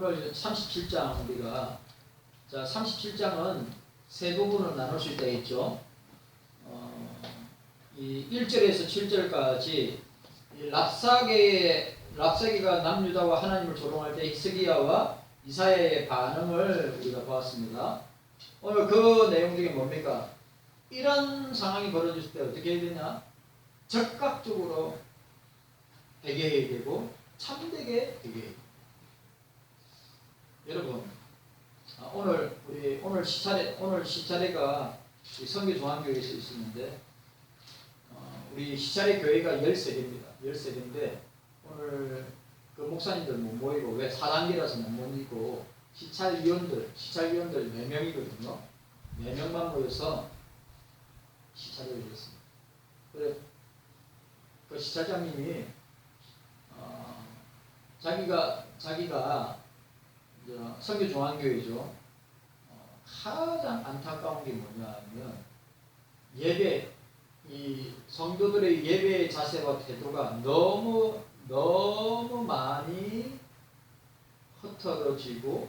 오늘 37장 우리가 37장은 세 부분으로 나눌 수 있다 했죠. 이 1절에서 7절까지 랍사게가 남유다와 하나님을 조롱할 때 히스기야와 이사야의 반응을 우리가 보았습니다. 오늘 그 내용 중에 뭡니까? 이런 상황이 벌어질 때 어떻게 해야 되냐? 적극적으로 회개해야 되고 참되게 회개해야 돼요. 여러분, 오늘 시차례가 성교중앙교회에서 있었는데 우리 시차례 교회가 13개입니다. 13개인데 오늘 그 목사님들 못 모이고 왜 4단계라서 못 모이고 시찰위원들 4명이거든요. 4명만 모여서 시찰을 했습니다. 그래 그 시찰장님이 자기가 성교중앙교회죠. 가장 안타까운 게 뭐냐면 이 성도들의 예배의 자세와 태도가 너무 많이 흐트러지고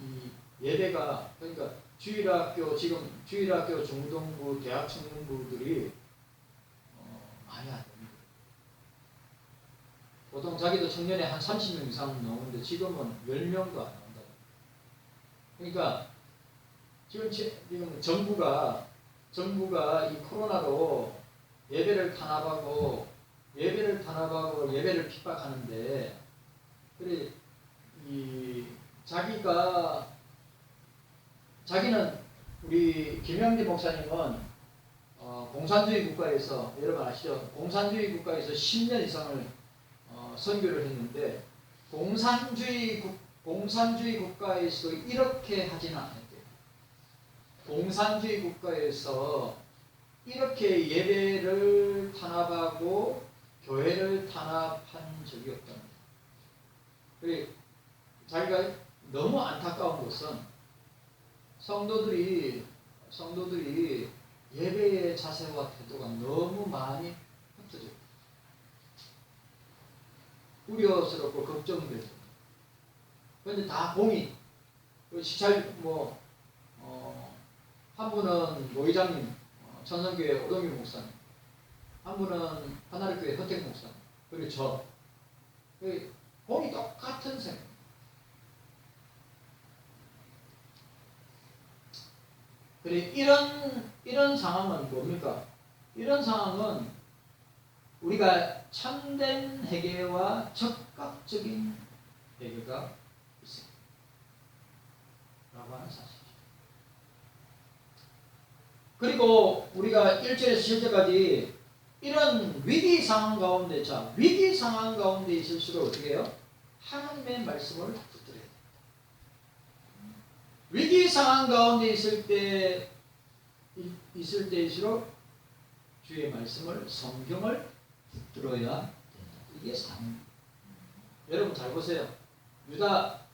이 예배가 그러니까 주일학교 중등부 대학 청년부들이 많이 안 됩니다. 보통 자기도 청년에 한 30명 이상 나오는데 지금은 10명도 안 나온다. 그러니까 지금 정부가 이 코로나로 예배를 탄압하고 예배를 핍박하는데 그래 자기는 우리 김영재 목사님은 공산주의 국가에서 여러분 아시죠? 공산주의 국가에서 10년 이상을 선교를 했는데 공산주의 국가에서 이렇게 하지는 않았대요. 공산주의 국가에서 이렇게 예배를 탄압하고 교회를 탄압한 적이 없답니다. 그리고 자기가 너무 안타까운 것은 성도들이 예배의 자세와 태도가 너무 많이 흩어져 우려스럽고 걱정되죠. 그런데 다 공이 한 분은 노회장님 천성교회 오동규 목사님, 한 분은 하나리교회 허택 목사님, 그리고 저 공이 똑같은 셈. 그래 이런 상황은 뭡니까? 이런 상황은 우리가 참된 회개와 적극적인 회개가 있습니다. 라고 하는 사실이죠. 그리고 우리가 1절에서 7절까지 이런 위기 상황 가운데 있을수록 어떻게 해요? 하나님의 말씀을 붙들어야 돼요. 위기 상황 가운데 있을수록 주의 말씀을 성경을 붙들어야 된다. 이게 상황. 여러분 잘 보세요.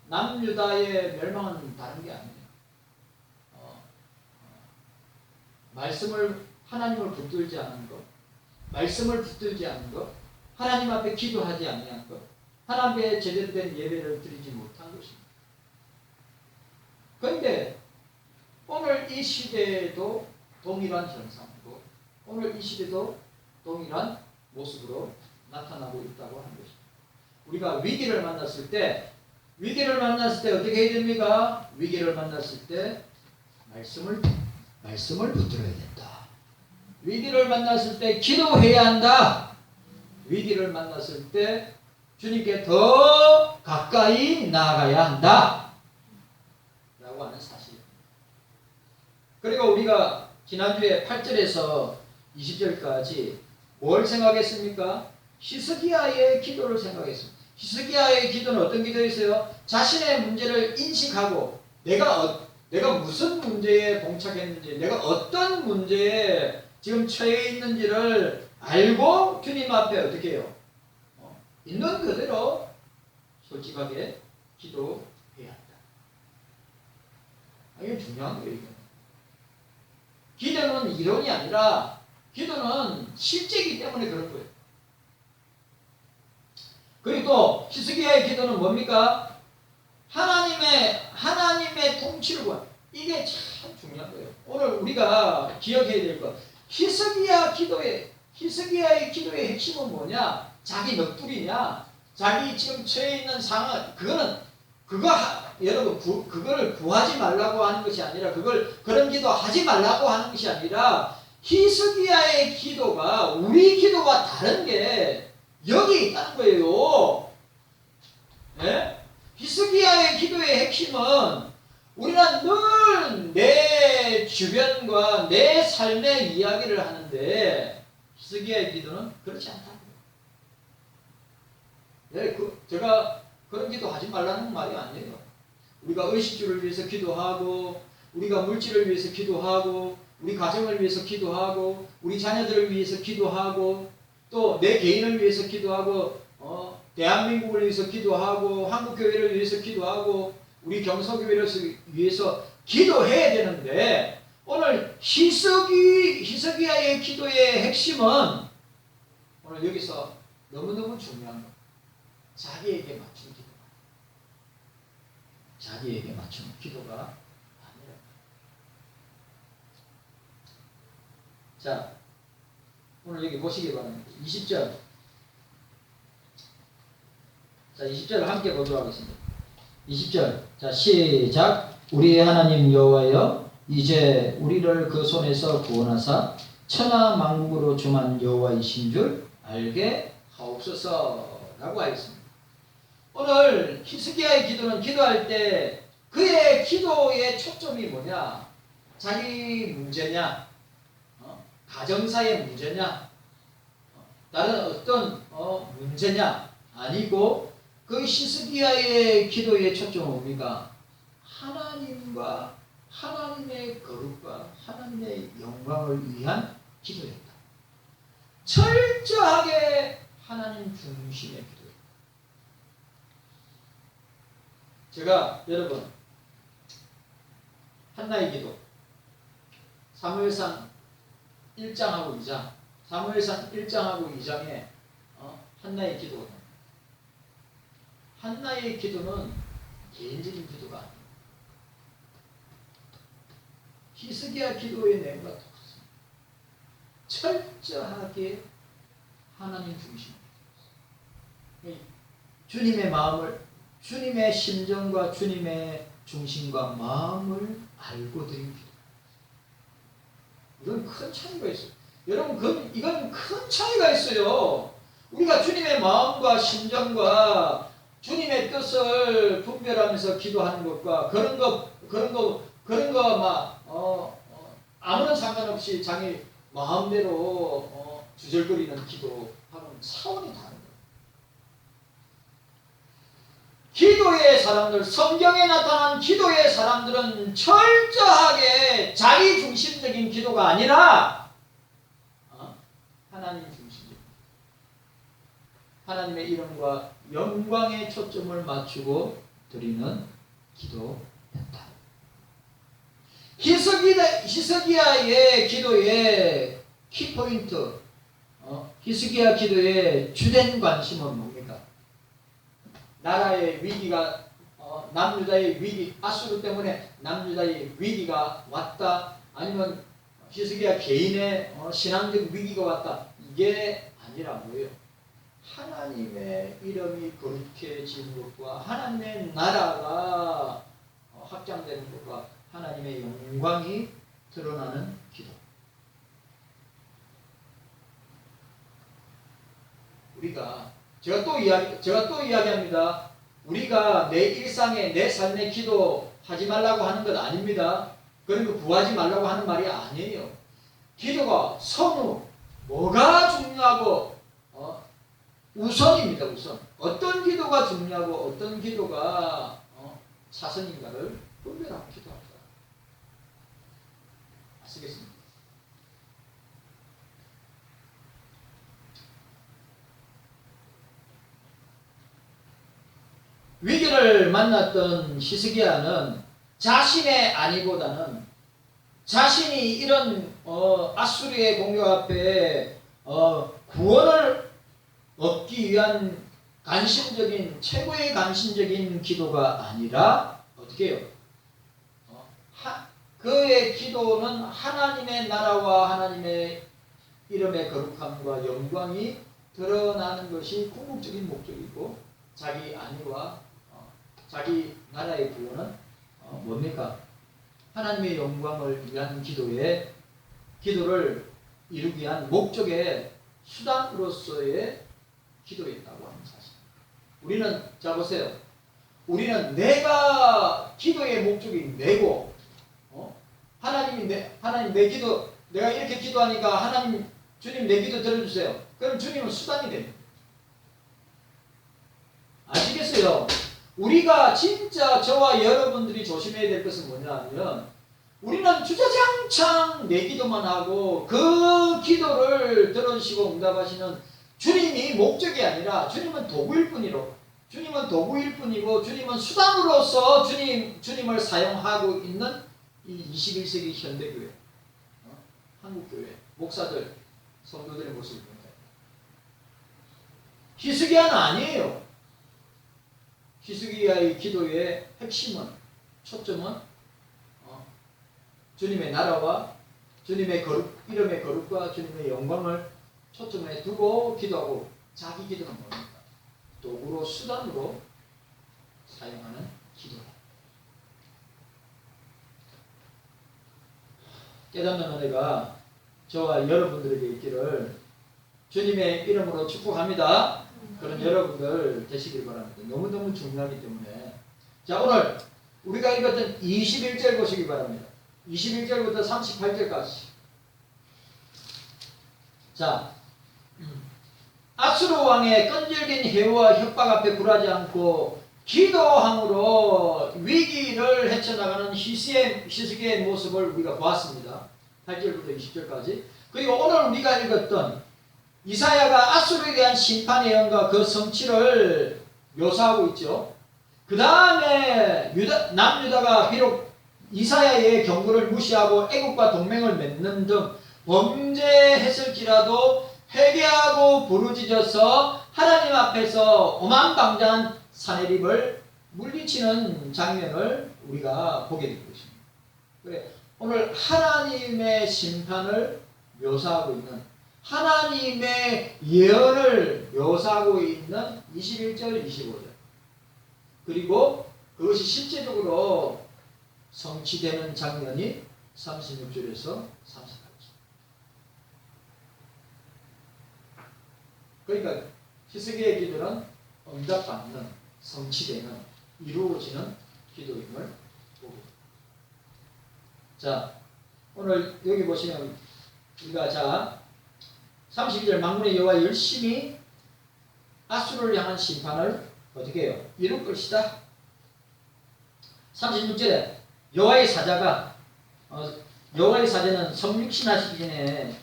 남유다의 멸망은 다른 게 아니에요. 하나님을 붙들지 않은 것, 말씀을 붙들지 않은 것, 하나님 앞에 기도하지 아니한 것, 하나님 앞에 제대로 된 예배를 드리지 못한 것입니다. 그런데 오늘 이 시대에도 동일한 현상이고 오늘 이 시대도 동일한 모습으로 나타나고 있다고 하는 것입니다. 우리가 위기를 만났을 때 어떻게 해야 됩니까? 위기를 만났을 때 말씀을 붙들어야 된다. 위기를 만났을 때 기도해야 한다. 위기를 만났을 때 주님께 더 가까이 나아가야 한다. 라고 하는 사실입니다. 그리고 우리가 지난주에 8절에서 20절까지 뭘 생각했습니까? 히스기야의 기도를 생각했습니다. 히스기야의 기도는 어떤 기도였어요? 자신의 문제를 인식하고 내가 무슨 문제에 봉착했는지, 내가 어떤 문제에 지금 처해 있는지를 알고 주님 앞에 어떻게 해요? 있는 그대로 솔직하게 기도해야 한다. 이게 중요한 거예요. 기도는 이론이 아니라 기도는 실제이기 때문에 그런 거예요. 그리고 또 히스기야 히스기야의 기도는 뭡니까? 하나님의 통치를 구한. 이게 참 중요한 거예요. 오늘 우리가 기억해야 될 것. 히스기야의 기도의 핵심은 뭐냐? 자기 넋두리냐? 자기 지금 처해 있는 상황, 여러분, 그걸 구하지 말라고 하는 것이 아니라, 그런 기도 하지 말라고 하는 것이 아니라, 히스기야의 기도가 우리 기도와 다른 게 여기 있다는 거예요. 네? 히스기야의 기도의 핵심은 우리는 늘 내 주변과 내 삶의 이야기를 하는데 히스기야의 기도는 그렇지 않다고요. 네, 제가 그런 기도 하지 말라는 말이 아니에요. 우리가 의식주를 위해서 기도하고, 우리가 물질을 위해서 기도하고, 우리 가정을 위해서 기도하고, 우리 자녀들을 위해서 기도하고, 또 내 개인을 위해서 기도하고, 대한민국을 위해서 기도하고, 한국교회를 위해서 기도하고, 우리 경서교회를 위해서 기도해야 되는데, 오늘 히스기야의 기도의 핵심은 오늘 여기서 너무너무 중요한 거. 자기에게 맞춘 기도. 자기에게 맞춘 기도가 아니라. 자, 오늘 여기 보시기 바랍니다. 20절. 자, 20절을 함께 보도록 하겠습니다. 20절. 자, 시작. 우리의 하나님 여호와여, 이제 우리를 그 손에서 구원하사 천하 만국으로 주만 여호와이신 줄 알게 하옵소서라고 하였습니다. 오늘 히스기야의 기도는 기도할 때 그의 기도의 초점이 뭐냐? 자기 문제냐? 가정사의 문제냐? 다른 어떤 문제냐? 아니고 그 히스기야의 기도의 초점은 뭡니까? 하나님과 하나님의 거룩과 하나님의 영광을 위한 기도였다. 철저하게 하나님 중심의 기도였다. 제가 여러분 한나의 기도 사무엘상 1장하고 2장 사무엘상 1장하고 2장에 한나의 기도 한나의 기도는 개인적인 기도가 아니에요. 히스기야 기도의 내용과 똑같습니다. 철저하게 하나님 중심. 주님의 마음을, 주님의 심정과 주님의 중심과 마음을 알고 드린 기도. 이건 큰 차이가 있어요. 여러분, 이건 큰 차이가 있어요. 우리가 주님의 마음과 심정과 주님의 뜻을 분별하면서 기도하는 것과 그런 거 막 아무런 상관없이 자기 마음대로 주절거리는 기도하고는 차원이 다른 거예요. 기도의 사람들, 성경에 나타난 기도의 사람들은 철저하게 자기 중심적인 기도가 아니라 하나님 중심적, 하나님의 이름과 영광에 초점을 맞추고 드리는 기도였다. 히스기야의 기도의 키포인트, 히스기야 기도의 주된 관심은 뭡니까? 나라의 위기가, 남유다의 위기, 아수르 때문에 남유다의 위기가 왔다. 아니면 히스기야 개인의 신앙적 위기가 왔다. 이게 아니라 뭐예요? 하나님의 이름이 거룩해지는 것과 하나님의 나라가 확장되는 것과 하나님의 영광이 드러나는 기도. 제가 또 이야기합니다. 우리가 내 일상에 내 삶에 기도하지 말라고 하는 것 아닙니다. 그리고 구하지 말라고 하는 말이 아니에요. 기도가 선우, 뭐가 중요하고 우선입니다. 우선. 어떤 기도가 중요하고 어떤 기도가 차선인가를 분별하고 기도합니다. 아시겠습니까? 위기를 만났던 히스기야는 자신의 안위보다는 자신이 이런 아수르의 공격 앞에 구원을 얻기 위한 간신적인 최고의 간신적인 기도가 아니라 어떻게 해요? 그의 기도는 하나님의 나라와 하나님의 이름의 거룩함과 영광이 드러나는 것이 궁극적인 목적이고 자기 안위와 자기 나라의 구원은 뭡니까? 하나님의 영광을 위한 기도를 이루기 위한 목적의 수단으로서의 기도였다고 하는 사실. 우리는 자 보세요. 우리는 내가 기도의 목적이 내고 하나님 내 기도 내가 이렇게 기도하니까 하나님 주님 내 기도 들어주세요. 그럼 주님은 수단이 됩니다. 아시겠어요? 우리가 진짜 저와 여러분들이 조심해야 될 것은 뭐냐 하면 우리는 주저장창 내 기도만 하고 그 기도를 들어주시고 응답하시는 주님이 목적이 아니라 주님은 도구일 뿐이고 주님은 수단으로서 주님을 사용하고 있는 이 21세기 현대교회 한국교회 목사들 성도들의 모습을 본다. 히스기야는 아니에요. 히스기야의 기도의 핵심은 초점은 주님의 나라와 주님의 이름의 거룩과 주님의 영광을 초점에 두고 기도하고 자기 기도는 뭡니까? 도구로 수단으로 사용하는 기도다. 깨닫는 은혜가 저와 여러분들에게 있기를 주님의 이름으로 축복합니다. 그런 여러분들 되시길 바랍니다. 너무너무 중요하기 때문에. 자, 오늘 우리가 읽었던 21절 보시기 바랍니다. 21절부터 38절까지. 자, 아수르 왕의 끈질긴 해와 협박 앞에 굴하지 않고 기도함으로 위기를 헤쳐나가는 히스기야의 모습을 우리가 보았습니다. 8절부터 20절까지. 그리고 오늘 우리가 읽었던 이사야가 아수르에 대한 심판의 예언과 그 성취를 묘사하고 있죠. 그 다음에 남유다가 비록 이사야의 경고를 무시하고 애국과 동맹을 맺는 등 범죄했을지라도 회개하고 부르짖어서 하나님 앞에서 오만방자한 사내립을 물리치는 장면을 우리가 보게 될 것입니다. 그래, 오늘 하나님의 심판을 묘사하고 있는 하나님의 예언을 묘사하고 있는 21절, 25절 그리고 그것이 실제적으로 성취되는 장면이 36절에서 38절. 그러니까 히스기야의 기도는 응답받는, 성취되는, 이루어지는 기도임을 보게. 자, 오늘 여기 보시면 우리가 32절 만군의 여호와 열심히 아수르를 향한 심판을 어떻게 해요? 이룰 것이다. 36절에 여호와의 사자가 여호와의 사자는 성육신하시기 전에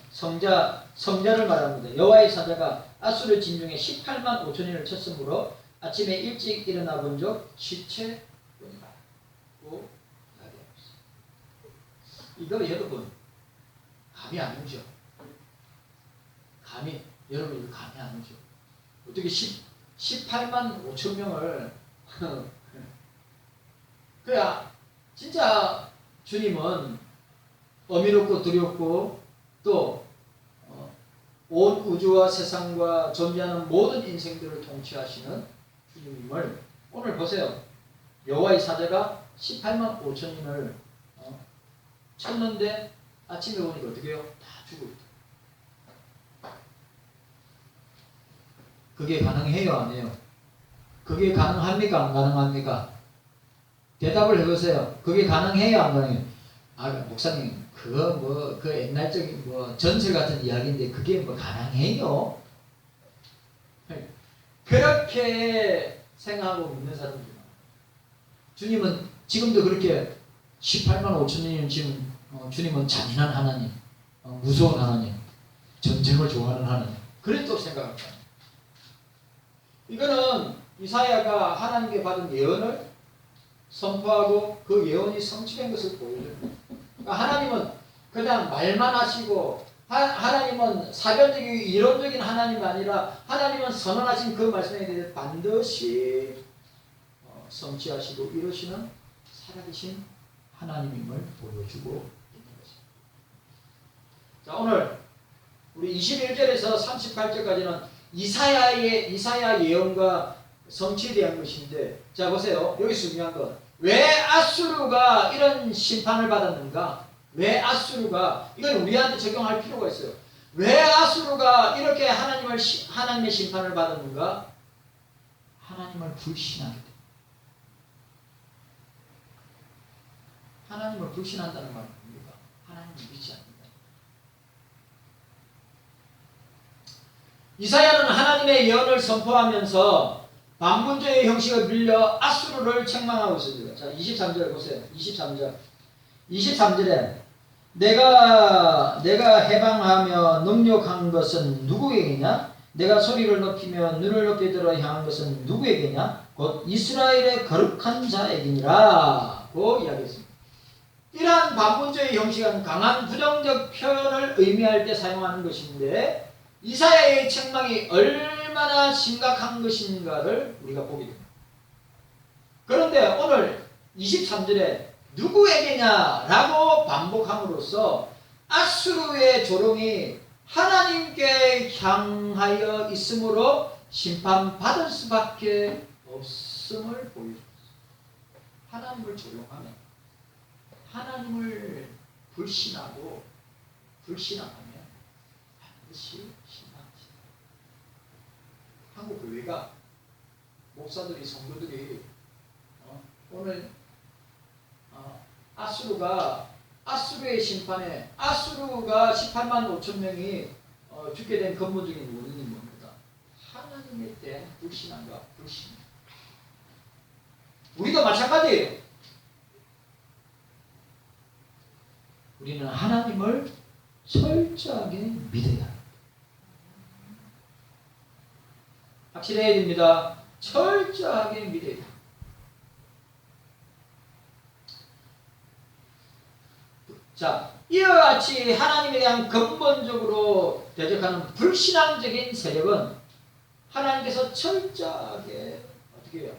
성자를 말합니다. 여호와의 사자가 아수르 진중에 18만 5천인을 쳤으므로 아침에 일찍 일어나 본 적 시체뿐이라 고 이야기합니다. 이거 여러분 감이 안 오죠? 여러분 이거 감이 안 오죠? 어떻게 18만 5천 명을 그래야 진짜 주님은 어미롭고 두렵고 또 온 우주와 세상과 존재하는 모든 인생들을 통치하시는 주님을 오늘 보세요. 여호와의 사자가 18만 5천인을 쳤는데 아침에 오니까 어떻게 해요? 다 죽어 있다. 그게 가능해요? 안 해요? 그게 가능합니까? 안 가능합니까? 대답을 해보세요. 그게 가능해요? 안 가능해요? 목사님, 그 옛날적인 전설 같은 이야기인데 그게 가능해요? 그렇게 생각하고 믿는 사람들 많아요. 주님은 지금도 그렇게 18만 5천 년이면 지금 주님은 잔인한 하나님, 무서운 하나님, 전쟁을 좋아하는 하나님. 그랬다고 생각합니다. 이거는 이사야가 하나님께 받은 예언을 선포하고 그 예언이 성취된 것을 보여줍니다. 그러니까 하나님은 그냥 말만 하시고 하나님은 사변적이고 이론적인 하나님이 아니라 하나님은 선언하신 그 말씀에 대해 반드시 성취하시고 이루시는 살아계신 하나님임을 보여주고 있는 것입니다. 자, 오늘 우리 21절에서 38절까지는 이사야 예언과 성취에 대한 것인데, 자 보세요. 여기 중요한 건 왜 아수르가 이런 심판을 받았는가? 왜 아수르가, 이건 우리한테 적용할 필요가 있어요. 왜 아수르가 이렇게 하나님의 심판을 받았는가? 하나님을 불신하기 때문에. 하나님을 불신한다는 말은 뭡니까? 하나님을 믿지 않는다. 이사야는 하나님의 예언을 선포하면서 반문죄의 형식을 빌려 아수르를 책망하고 있습니다. 자, 23절 보세요. 23절에 내가 해방하며 능력한 것은 누구에게냐? 내가 소리를 높이며 눈을 높이 들어 향한 것은 누구에게냐? 곧 이스라엘의 거룩한 자에게니라 고 이야기했습니다. 이러한 반문죄의 형식은 강한 부정적 표현을 의미할 때 사용하는 것인데, 이사야의 책망이 얼마나 심각한 것인가를 우리가 보게 됩니다. 그런데 오늘 23절에 누구에게냐라고 반복함으로써 아수르의 조롱이 하나님께 향하여 있으므로 심판받을 수밖에 없음을 보여줍니다. 하나님을 조롱하면, 하나님을 불신하면 반드시 심판하신다. 한국 교회가 목사들이, 성도들이 오늘 아수르의 심판에 아수르가 18만 5천 명이 죽게 된 근본적인 원인이 뭡니까? 하나님에 대한 불신함과 불신. 우리도 마찬가지예요. 우리는 하나님을 철저하게 믿어야 합니다. 확실해야 됩니다. 철저하게 믿어야 됩니다. 자, 이와 같이 하나님에 대한 근본적으로 대적하는 불신앙적인 세력은 하나님께서 철저하게 어떻게 해요?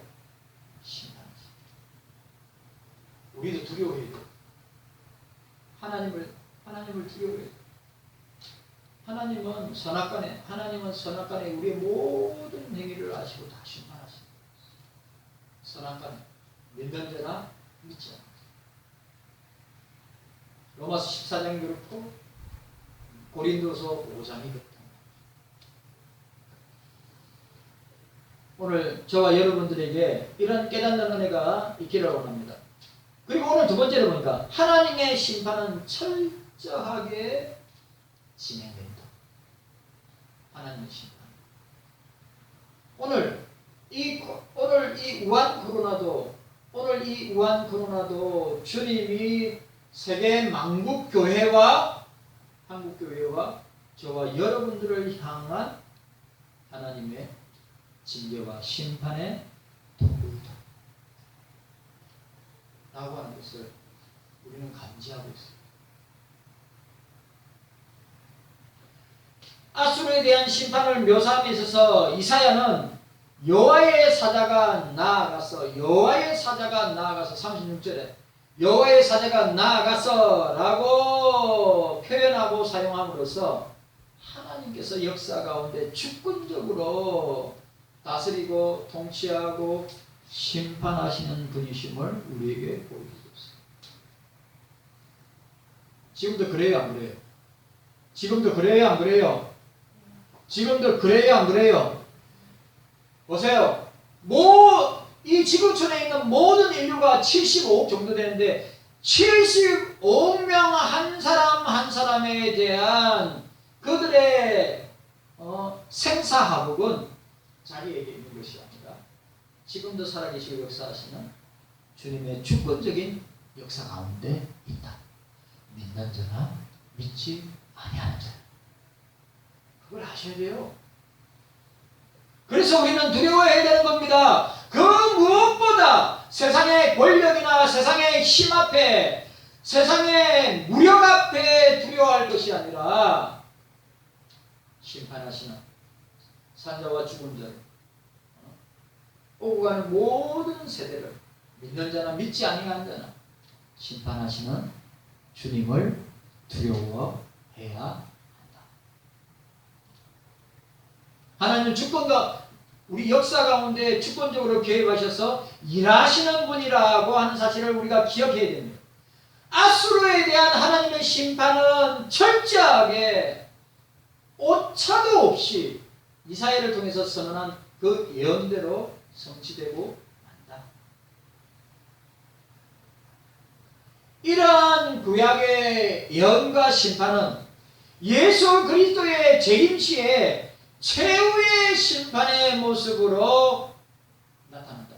심판하십니다. 우리도 두려워해야 돼요. 하나님을 두려워해야 돼요. 하나님은 선악간에 우리의 모든 행위를 아시고 다 심판하십니다. 선악간에 믿는 자나 믿지 않는 자. 로마서 14장이 그렇고 고린도서 5장이 그렇다. 오늘 저와 여러분들에게 이런 깨닫는 은혜가 있기를 원합니다. 그리고 오늘 두 번째로 보니까 하나님의 심판은 철저하게 진행된다. 하나님의 심판. 오늘 이 우한 코로나도 주님이 세계 만국 교회와 한국 교회와 저와 여러분들을 향한 하나님의 징계와 심판의 도구이다 라고 하는 것을 우리는 감지하고 있습니다. 아수르에 대한 심판을 묘사함에 있어서 이사야는 여호와의 사자가 나아가서 36절에 여호와의 사자가 나아가서 라고 표현하고 사용함으로써 하나님께서 역사 가운데 주권적으로 다스리고 통치하고 심판하시는 분이심을 우리에게 보여주고 있습니다. 지금도 그래요, 안 그래요? 지금도 그래요, 안 그래요? 지금도 그래요, 안 그래요? 보세요. 이 지구촌에 있는 모든 인류가 75억 정도 되는데 75억 명 한 사람 한 사람에 대한 그들의 생사화복은 자기에게 있는 것이 아니라 지금도 살아계시고 역사하시는 주님의 주권적인 역사 가운데 있다. 믿는 자나 믿지 아니하는 자. 그걸 아셔야 돼요. 그래서 우리는 두려워해야 되는 겁니다. 그 무엇보다 세상의 권력이나 세상의 힘 앞에, 세상의 무력 앞에 두려워할 것이 아니라 심판하시는 산자와 죽은 자를 오고 가는 모든 세대를 믿는 자나 믿지 아니하는 자나 심판하시는 주님을 두려워해야 한다. 하나님은 주권과 우리 역사 가운데 주권적으로 개입하셔서 일하시는 분이라고 하는 사실을 우리가 기억해야 됩니다. 아수르에 대한 하나님의 심판은 철저하게 오차도 없이 이사야를 통해서 선언한 그 예언대로 성취되고 만다. 이러한 구약의 예언과 심판은 예수 그리스도의 재림 시에 최후의 심판의 모습으로 나타난다.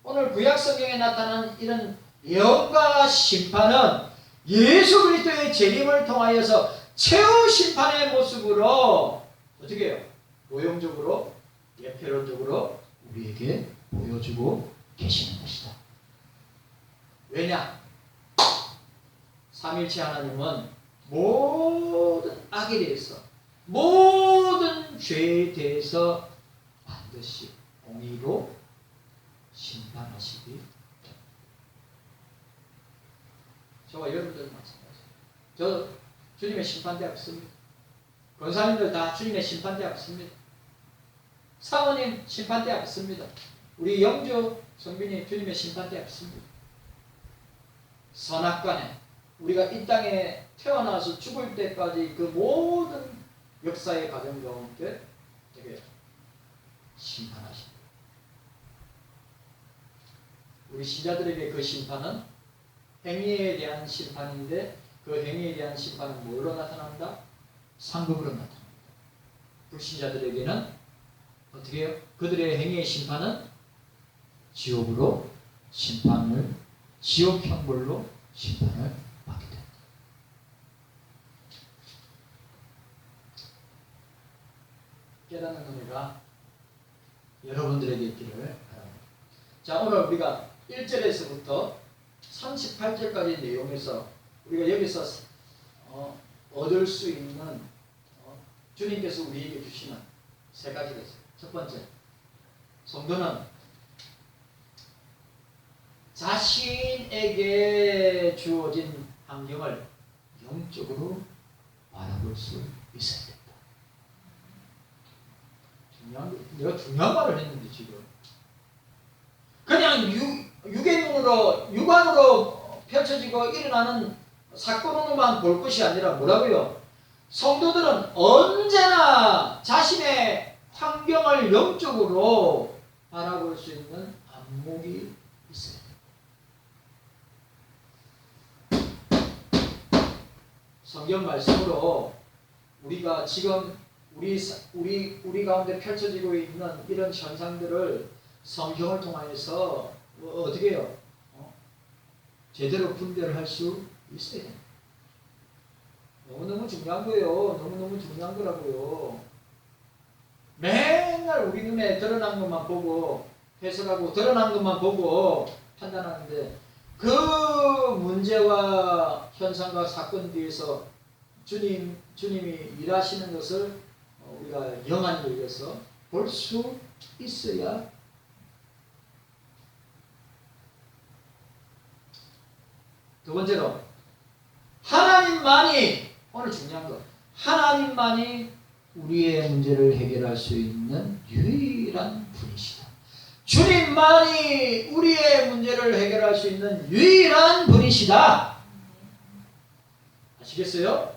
오늘 구약 성경에 나타난 이런 예언과 심판은 예수 그리스도의 재림을 통하여서 최후 심판의 모습으로 어떻게 해요? 모형적으로 예표론적으로 우리에게 보여주고 계시는 것이다. 왜냐? 삼일체 하나님은 모든 악에 대해서 모든 죄에 대해서 반드시 공의로 심판하시기 때문에 저와 여러분들 마찬가지예요. 저 주님의 심판대 없습니다. 권사님들 다 주님의 심판대 없습니다. 사모님 심판대 없습니다. 우리 영주 성빈이 주님의 심판대 없습니다. 선악간에 우리가 이 땅에 태어나서 죽을 때까지 그 모든 역사의 과정 가운데 되게 심판하십니다. 우리 신자들에게 그 심판은 행위에 대한 심판인데 그 행위에 대한 심판은 뭘로 나타난다? 상급으로 나타납니다. 불신자들에게는 어떻게 해요? 그들의 행위의 심판은 지옥으로 지옥 형벌로 심판을 받게 됩니다. 깨닫는 은혜가 여러분들에게 있기를 바랍니다. 자, 오늘 우리가 1절에서부터 38절까지 내용에서 우리가 여기서 얻을 수 있는 주님께서 우리에게 주시는 세 가지가 있어요. 첫 번째, 성도는 자신에게 주어진 환경을 영적으로 바라볼 수 있어야 된다. 내가 중요한 말을 했는데 지금 그냥 육안으로 펼쳐지고 일어나는 사건으로만 볼 것이 아니라 뭐라고요? 성도들은 언제나 자신의 환경을 영적으로 바라볼 수 있는 안목이 있어요. 성경 말씀으로 우리가 지금 우리 가운데 펼쳐지고 있는 이런 현상들을 성경을 통하여서 어떻게 해요? 제대로 분별할 수 있어야 됩니다. 너무너무 중요한 거예요. 너무너무 중요한 거라고요. 맨날 우리 눈에 드러난 것만 보고 해석하고 드러난 것만 보고 판단하는데 그 문제와 현상과 사건 뒤에서 주님이 일하시는 것을 우리가 영안을 읽어서 볼 수 있어야. 두 번째로 하나님만이, 오늘 중요한 거, 하나님만이 우리의 문제를 해결할 수 있는 유일한 분이시다. 주님만이 우리의 문제를 해결할 수 있는 유일한 분이시다. 아시겠어요?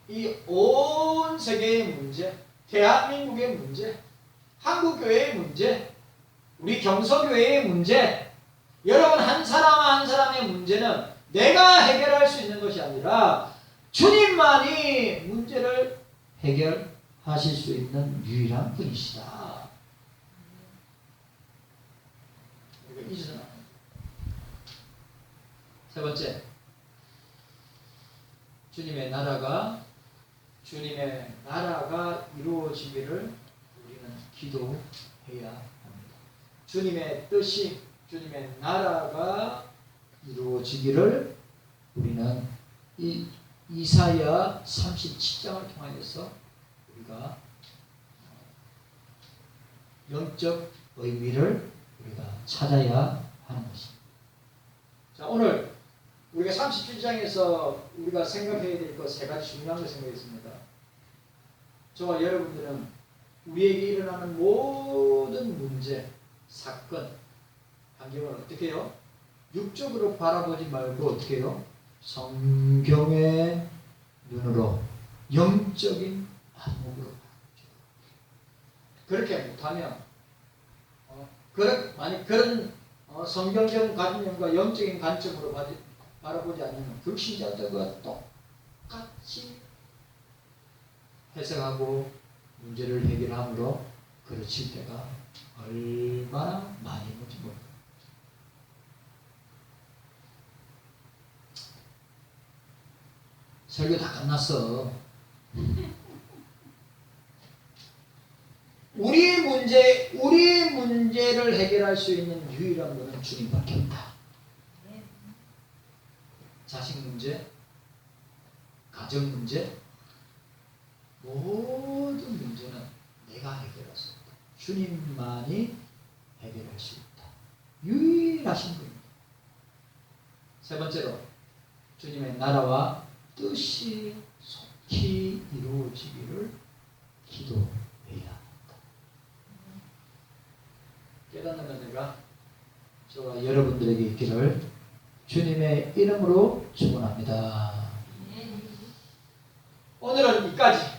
이 온 세계의 문제, 대한민국의 문제, 한국교회의 문제, 우리 경서교회의 문제, 여러분 한 사람 한 사람의 문제는 내가 해결할 수 있는 것이 아니라 주님만이 문제를 해결하실 수 있는 유일한 분이시다. 그리고 잊으면 안 됩니다. 세 번째, 주님의 나라가 이루어지기를 우리는 기도해야 합니다. 주님의 뜻이, 주님의 나라가 이루어지기를 우리는 이 이사야 37장을 통하여서 우리가 영적 의미를 우리가 찾아야 하는 것입니다. 자, 오늘 우리가 37장에서 우리가 생각해야 될 것 세 가지 중요한 걸 생각했습니다. 저와 여러분들은 우리에게 일어나는 모든 문제, 사건, 환경을 어떻게 해요? 육적으로 바라보지 말고 어떻게 해요? 성경의 눈으로 영적인 안목으로 그렇게 못하면 만약 그런 성경적 관념과 영적인 관점으로 바라보지 않으면 불신자들과 똑같이 해석하고 문제를 해결함으로 그르칠 때가 얼마나 많이 있는지 모릅니다. 설교 다 끝났어. 우리 문제를 해결할 수 있는 유일한 분은 주님밖에 없다. 자식 문제, 가정 문제, 모든 문제는 내가 해결할 수 없다. 주님만이 해결할 수 있다. 유일하신 분입니다. 세 번째로 주님의 나라와 뜻이 속히 이루어지기를 기도해야 한다. 깨닫는 은혜가 저와 여러분들에게 있기를 주님의 이름으로 축원합니다. 오늘은 이까지.